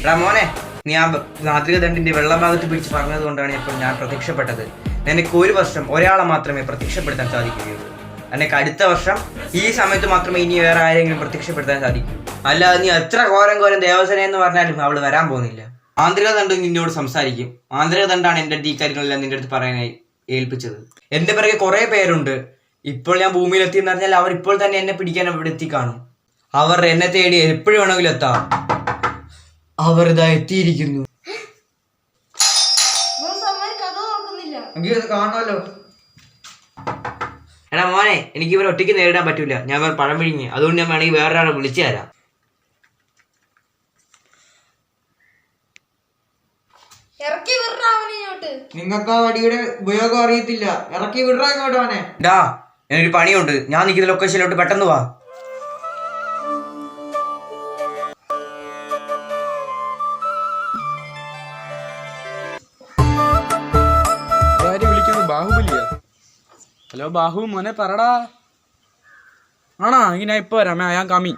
എടാ മോനെ, നീ ആ നാത്രിക ദണ്ഡിന്റെ വെള്ളഭാഗത്ത് പിടിച്ച് പറഞ്ഞത് കൊണ്ടാണ് ഇപ്പോൾ ഞാൻ പ്രത്യക്ഷപ്പെട്ടത്. എനിക്ക് ഒരു വർഷം ഒരാളെ മാത്രമേ പ്രത്യക്ഷപ്പെടുത്താൻ സാധിക്കുകയുള്ളൂ. എനിക്ക് അടുത്ത വർഷം ഈ സമയത്ത് മാത്രമേ ഇനി വേറെ ആരെങ്കിലും പ്രത്യക്ഷപ്പെടുത്താൻ സാധിക്കൂ. അല്ലാതെ നീ എത്ര ഘോരം ദേവസേന എന്ന് പറഞ്ഞാലും അവള് വരാൻ പോകുന്നില്ല. മാന്ത്രിക ദണ്ഡ് നിന്നോട് സംസാരിക്കും. മാന്ത്രിക ദണ്ഡാണ് എൻ്റെ അടുത്ത് ഈ കാര്യങ്ങളെല്ലാം നിന്റെ അടുത്ത് പറയാനായി ഏൽപ്പിച്ചത്. എന്റെ പിറകെ കുറെ പേരുണ്ട്. ഇപ്പോൾ ഞാൻ ഭൂമിയിൽ എത്തിയെന്ന് പറഞ്ഞാൽ അവർ ഇപ്പോൾ തന്നെ എന്നെ പിടിക്കാൻ അവിടെ എത്തിക്കാണും. അവർ എന്നെ തേടി എപ്പോഴും വേണമെങ്കിലും എത്താം. അവർ ഇതാ എത്തിയിരിക്കുന്നു. കാണാമല്ലോ. എടാ മോനെ, എനിക്ക് ഇവരെ ഒറ്റയ്ക്ക് നേരിടാൻ പറ്റൂല. ഞാൻ വേറെ പഴം പിഴിഞ്ഞ്, അതുകൊണ്ട് ഞാൻ വേണമെങ്കിൽ വേറൊരാളെ വിളിച്ചു തരാം. നിങ്ങൾക്ക് ആ വടിയുടെ ഉപയോഗം അറിയത്തില്ല. ഇറക്കി വിടറാ ഇങ്ങോട്ട് അവനെ. ഡാ, ഞാനൊരു പണിയുണ്ട്. ഞാൻ നിൽക്കുന്ന ലൊക്കേഷനിലോട്ട് പെട്ടെന്ന് വാ. ബാഹുബലിയാ? ഹലോ ബാഹു മോനെ, പറടാ. ആണോ? ഇങ്ങനെ ഇപ്പൊ വരാം. ഞാൻ കമ്മി.